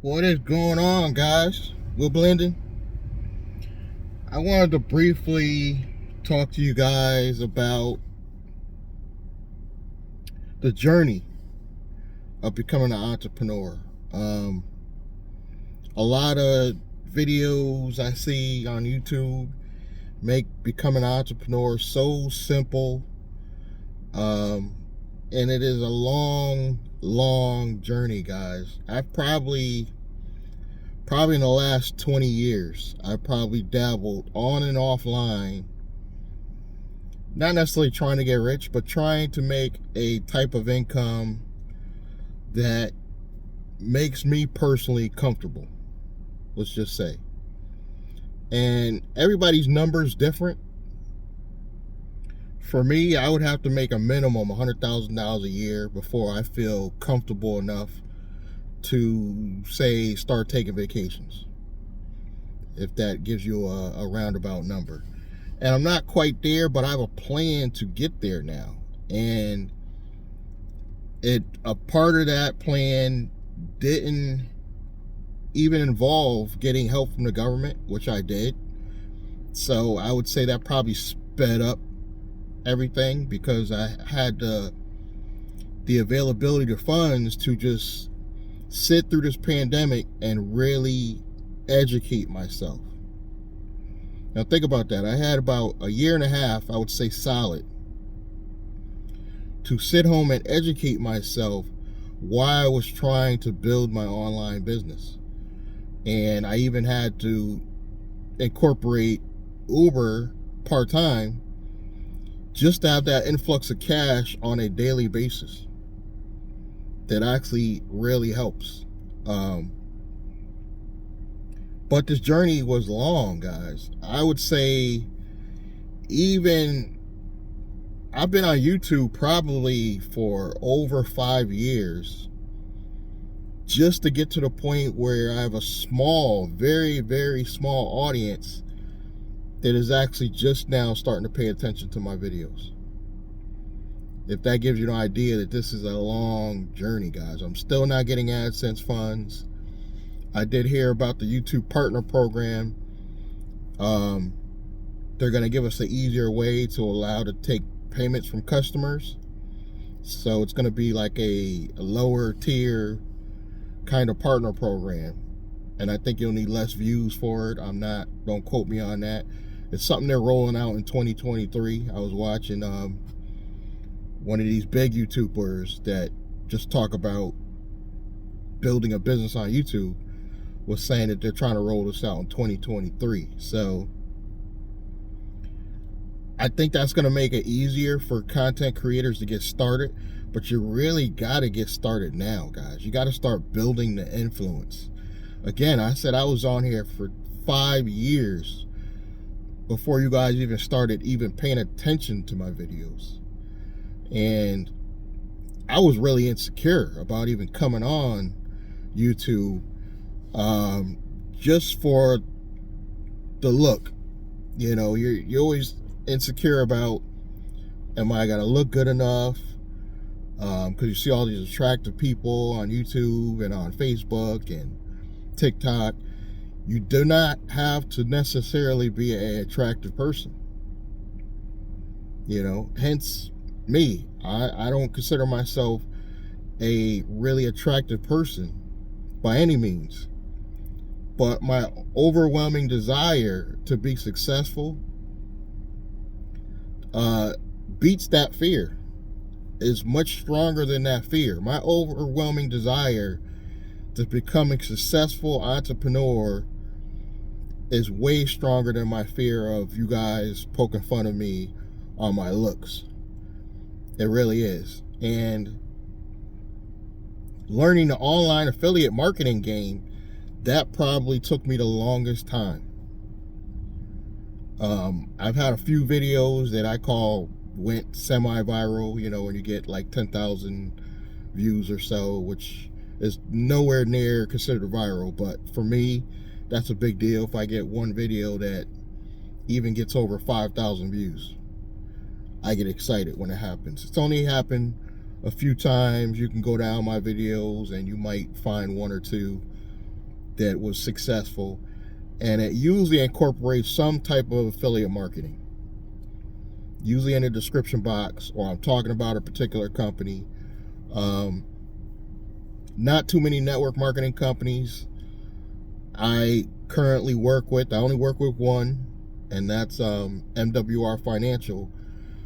What is going on, guys? We're blending. I wanted to briefly talk to you guys about the journey of becoming an entrepreneur. Um, a lot of videos I see on YouTube make becoming an entrepreneur so simple, um, and it is a long journey, guys. I've probably in the last 20 years, I probably dabbled on and offline, not necessarily trying to get rich, but trying to make a type of income that makes me personally comfortable, let's just say. And everybody's number's different. For me, I would have to make a minimum $100,000 a year before I feel comfortable enough to, say, start taking vacations, if that gives you a roundabout number. And I'm not quite there, but I have a plan to get there now. And a part of that plan didn't even involve getting help from the government, which I did. So I would say that probably sped up everything, because I had the availability of funds to just sit through this pandemic and really educate myself. Now think about that. I had about a year and a half, I would say solid, to sit home and educate myself while I was trying to build my online business. And I even had to incorporate Uber part-time just to have that influx of cash on a daily basis. That actually really helps. But this journey was long, guys. I would say even I've been on YouTube probably for over 5 years, just to get to the point where I have a small, very small audience that is actually just now starting to pay attention to my videos. If that gives you an idea that this is a long journey, guys. I'm still not getting AdSense funds. I did hear about the YouTube Partner Program. They're going to give us an easier way to allow to take payments from customers. So it's going to be like a lower tier kind of partner program. And I think you'll need less views for it. Don't quote me on that. It's something they're rolling out in 2023. I was watching one of these big YouTubers that just talk about building a business on YouTube was saying that they're trying to roll this out in 2023. So I think that's going to make it easier for content creators to get started, but you really got to get started now, guys. You got to start building the influence. Again, I said I was on here for 5 years before you guys even started even paying attention to my videos. And I was really insecure about even coming on YouTube, just for the look. You know, you're always insecure about, am I gonna look good enough? Because you see all these attractive people on YouTube and on Facebook and TikTok. You do not have to necessarily be an attractive person. You know, hence me. I don't consider myself a really attractive person by any means. But my overwhelming desire to be successful beats that fear. Is much stronger than that fear. My overwhelming desire to become a successful entrepreneur is way stronger than my fear of you guys poking fun of me on my looks. It really is. And learning the online affiliate marketing game, that probably took me the longest time. I've had a few videos that I call went semi-viral, you know, when you get like 10,000 views or so, which is nowhere near considered viral. But for me, that's a big deal if I get one video that even gets over 5,000 views. I get excited when it happens. It's only happened a few times. You can go down my videos and you might find one or two that was successful, and it usually incorporates some type of affiliate marketing. Usually in the description box, or I'm talking about a particular company. Not too many network marketing companies I currently work with. I only work with one, and that's MWR Financial,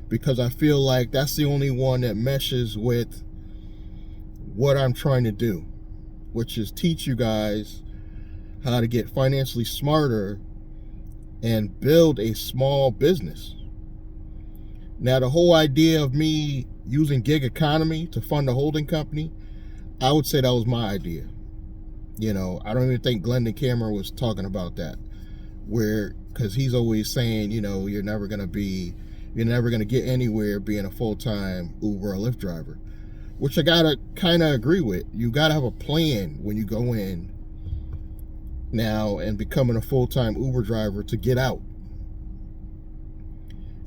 because I feel like that's the only one that meshes with what I'm trying to do, which is teach you guys how to get financially smarter and build a small business. Now, the whole idea of me using gig economy to fund a holding company, I would say that was my idea. You know, I don't even think Glendon Cameron was talking about that, because he's always saying, you know, you're never going to get anywhere being a full-time Uber or Lyft driver, which I gotta kind of agree with. You gotta have a plan when you go in now and becoming a full-time Uber driver to get out.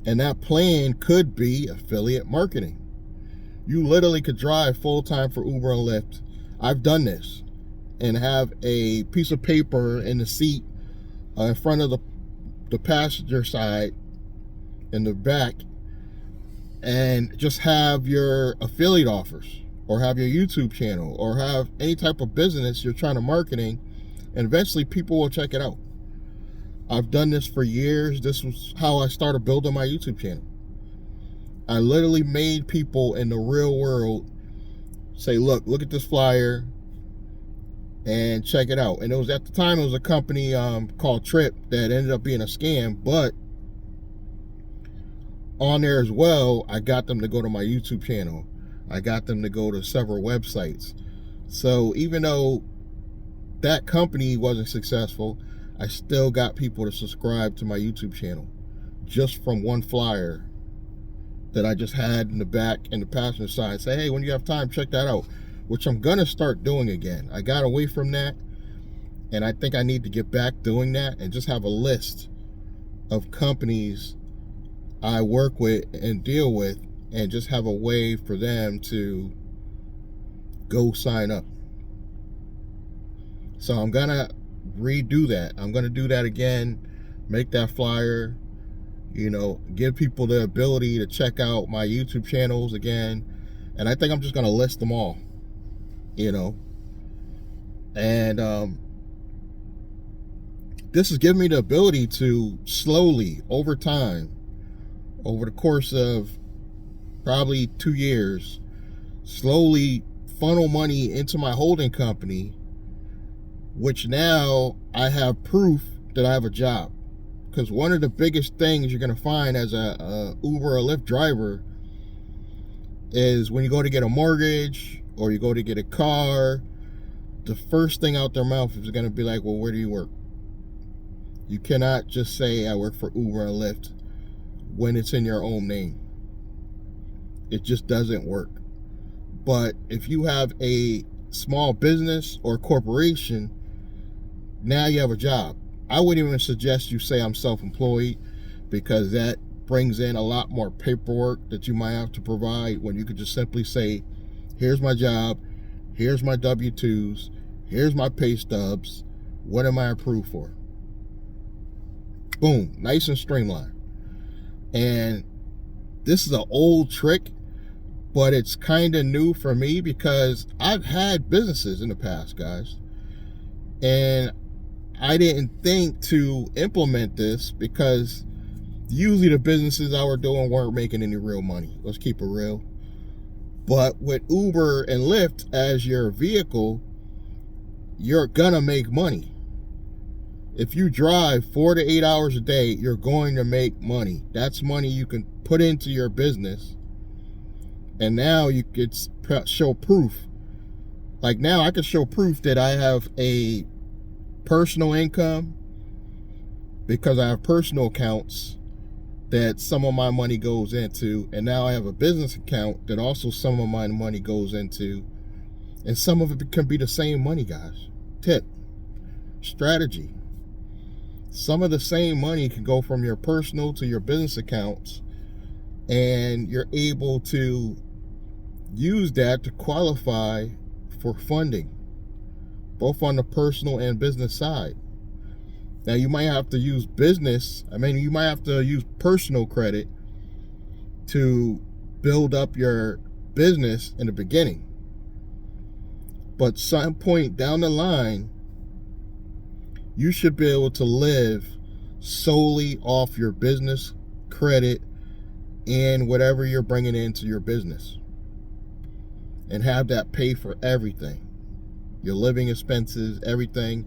And that plan could be affiliate marketing. You literally could drive full-time for Uber and Lyft. I've done this, and have a piece of paper in the seat in front of the passenger side in the back, and just have your affiliate offers, or have your YouTube channel, or have any type of business you're trying to marketing, and eventually people will check it out. I've done this for years. This was how I started building my YouTube channel. I literally made people in the real world say, look at this flyer and check it out. And it was, at the time, it was a company called Trip that ended up being a scam, but on there as well, I got them to go to my YouTube channel. I got them to go to several websites. So even though that company wasn't successful, I still got people to subscribe to my YouTube channel just from one flyer that I just had in the back and the passenger side. Say, hey, when you have time, check that out, which I'm gonna start doing again. I got away from that, and I think I need to get back doing that and just have a list of companies I work with and deal with, and just have a way for them to go sign up. So I'm gonna redo that. I'm gonna do that again, make that flyer, you know, give people the ability to check out my YouTube channels again. And I think I'm just gonna list them all, you know. And this has given me the ability to slowly, over time, over the course of probably 2 years, slowly funnel money into my holding company, which now I have proof that I have a job. Because one of the biggest things you're going to find as a Uber or Lyft driver is when you go to get a mortgage or you go to get a car, the first thing out their mouth is going to be like, well, where do you work? You cannot just say I work for Uber and Lyft when it's in your own name. It just doesn't work. But if you have a small business or corporation, now you have a job. I wouldn't even suggest you say I'm self-employed, because that brings in a lot more paperwork that you might have to provide, when you could just simply say, here's my job, here's my W-2s, here's my pay stubs, what am I approved for? Boom, nice and streamlined. And this is an old trick, but it's kind of new for me, because I've had businesses in the past, guys, and I didn't think to implement this, because usually the businesses I were doing weren't making any real money. Let's keep it real. But with Uber and Lyft as your vehicle, you're gonna make money. If you drive 4 to 8 hours a day, you're going to make money. That's money you can put into your business. And now you could show proof. Like now I could show proof that I have a personal income, because I have personal accounts that some of my money goes into, and now I have a business account that also some of my money goes into, and some of it can be the same money, guys. Tip, strategy. Some of the same money can go from your personal to your business accounts, and you're able to use that to qualify for funding, both on the personal and business side. Now you might have to use you might have to use personal credit to build up your business in the beginning. But some point down the line, you should be able to live solely off your business credit and whatever you're bringing into your business, and have that pay for everything, your living expenses, everything.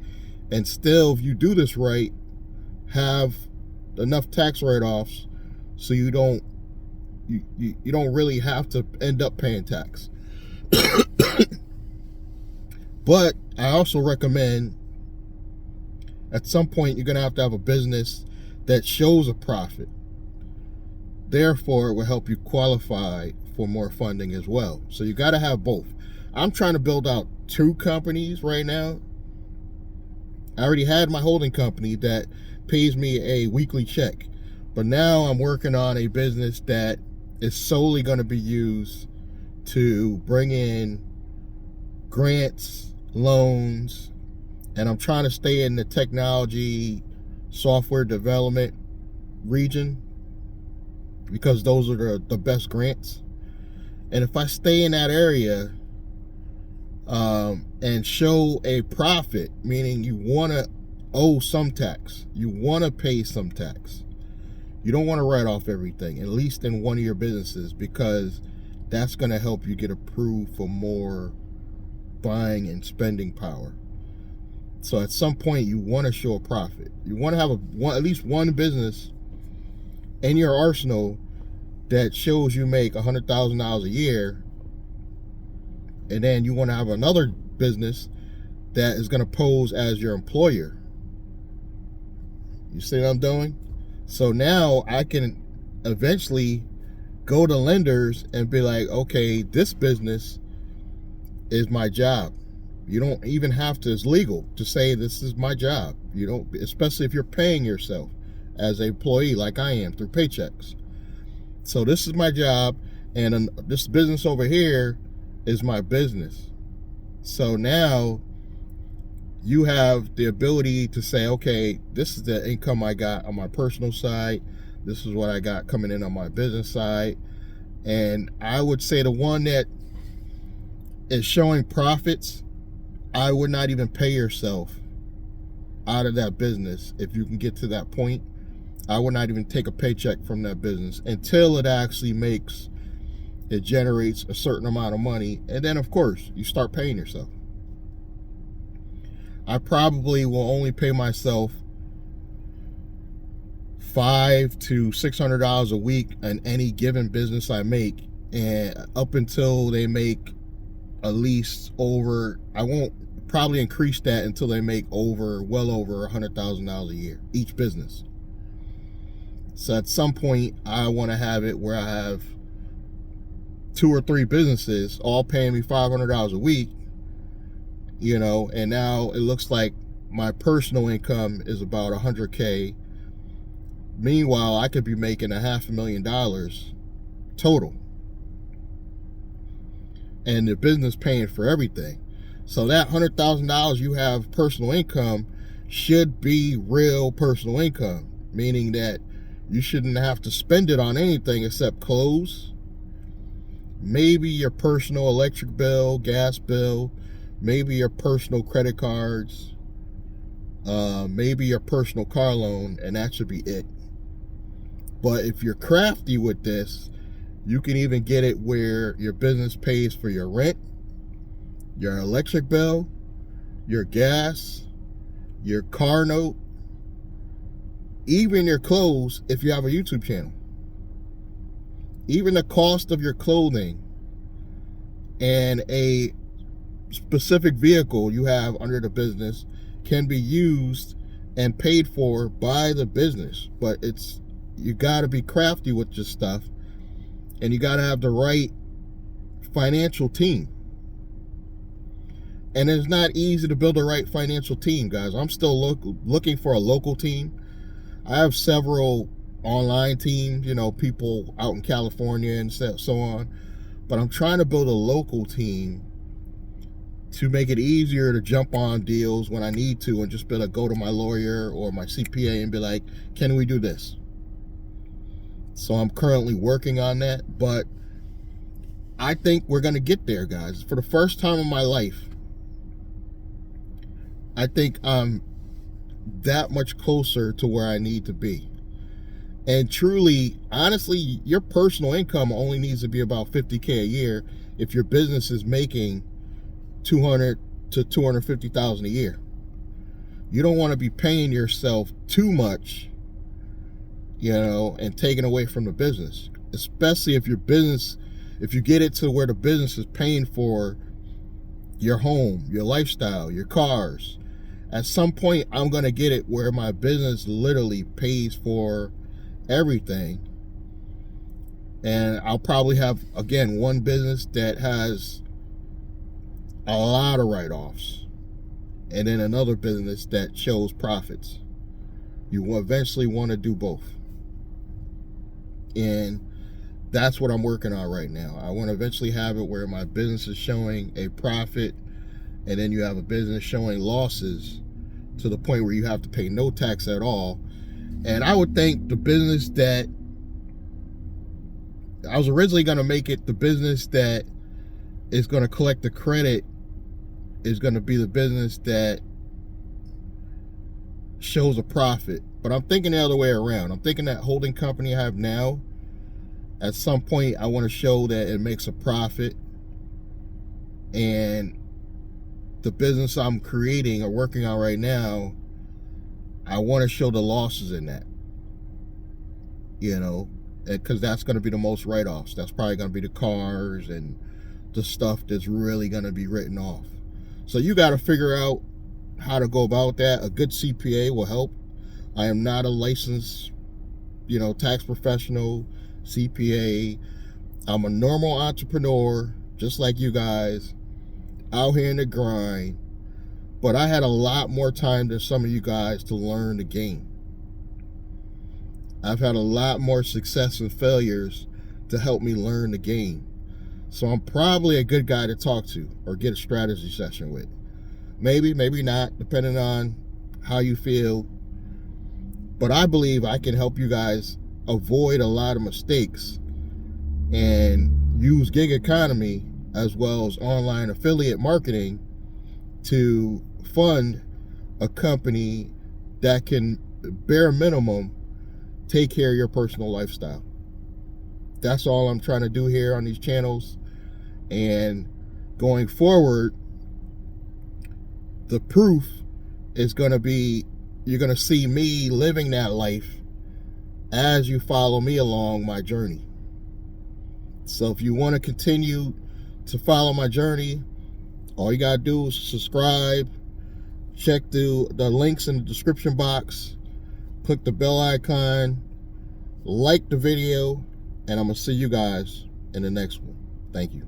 And still, if you do this right, have enough tax write-offs so you don't really have to end up paying tax. But I also recommend at some point you're going to have a business that shows a profit. Therefore, it will help you qualify for more funding as well. So you got to have both. I'm trying to build out 2 companies right now. I already had my holding company that pays me a weekly check. But now I'm working on a business that is solely going to be used to bring in grants, loans, and I'm trying to stay in the technology, software development region, because those are the best grants. And if I stay in that area and show a profit, meaning you want to owe some tax, you want to pay some tax, you don't want to write off everything, at least in one of your businesses, because that's going to help you get approved for more buying and spending power. So at some point you want to show a profit. You want to have at least one business in your arsenal that shows you make $100,000 a year, and then you want to have another business that is going to pose as your employer. You see what I'm doing? So now I can eventually go to lenders and be like, okay, this business is my job. You don't even have to, it's legal to say this is my job. You don't, especially if you're paying yourself as an employee like I am through paychecks. So this is my job, and this business over here is my business. So now you have the ability to say, okay, this is the income I got on my personal side. This is what I got coming in on my business side. And I would say the one that is showing profits, I would not even pay yourself out of that business. If you can get to that point, I would not even take a paycheck from that business until it actually generates a certain amount of money. And then of course you start paying yourself. I probably will only pay myself $500 to $600 a week in any given business I make, and up until they make at least over, I won't probably increase that until they make well over $100,000 a year, each business. So at some point I want to have it where I have 2 or 3 businesses all paying me $500 a week, and now it looks like my personal income is about $100K. Meanwhile, I could be making $500,000 total, and the business paying for everything. So that $100,000 you have personal income should be real personal income, meaning that you shouldn't have to spend it on anything except clothes, maybe your personal electric bill, gas bill, maybe your personal credit cards, maybe your personal car loan, and that should be it. But if you're crafty with this, you can even get it where your business pays for your rent, your electric bill, your gas, your car note, even your clothes if you have a YouTube channel. Even the cost of your clothing and a specific vehicle you have under the business can be used and paid for by the business. But you got to be crafty with your stuff, and you got to have the right financial team. And it's not easy to build a right financial team, guys. I'm still looking for a local team. I have several online teams, people out in California and so on. But I'm trying to build a local team to make it easier to jump on deals when I need to, and just be like, go to my lawyer or my CPA and be like, can we do this? So I'm currently working on that, but I think we're going to get there, guys. For the first time in my life, I think I'm that much closer to where I need to be. And truly, honestly, your personal income only needs to be about $50K a year if your business is making $200,000 to $250,000 a year. You don't want to be paying yourself too much, and taking away from the business, especially if your business, if you get it to where the business is paying for your home, your lifestyle, your cars. At some point, I'm going to get it where my business literally pays for everything. And I'll probably have, again, one business that has a lot of write-offs, and then another business that shows profits. You will eventually want to do both. And that's what I'm working on right now. I want to eventually have it where my business is showing a profit, and then you have a business showing losses to the point where you have to pay no tax at all. And I would think the business that I was originally going to make it, the business that is going to collect the credit is going to be the business that shows a profit. But I'm thinking the other way around. I'm thinking that holding company I have now, at some point I want to show that it makes a profit, and the business I'm creating or working on right now, I want to show the losses in that, because that's going to be the most write-offs. That's probably going to be the cars and the stuff that's really going to be written off. So you got to figure out how to go about that. A good CPA will help. I am not a licensed, tax professional, CPA. I'm a normal entrepreneur, just like you guys, out here in the grind. But I had a lot more time than some of you guys to learn the game. I've had a lot more success and failures to help me learn the game. So I'm probably a good guy to talk to or get a strategy session with. Maybe, maybe not, depending on how you feel. But I believe I can help you guys avoid a lot of mistakes and use gig economy as well as online affiliate marketing to fund a company that can, bare minimum, take care of your personal lifestyle. That's all I'm trying to do here on these channels. And going forward, the proof is going to be, you're going to see me living that life as you follow me along my journey. So if you want to continue to follow my journey, all you got to do is subscribe, check the links in the description box, click the bell icon, like the video, and I'm going to see you guys in the next one. Thank you.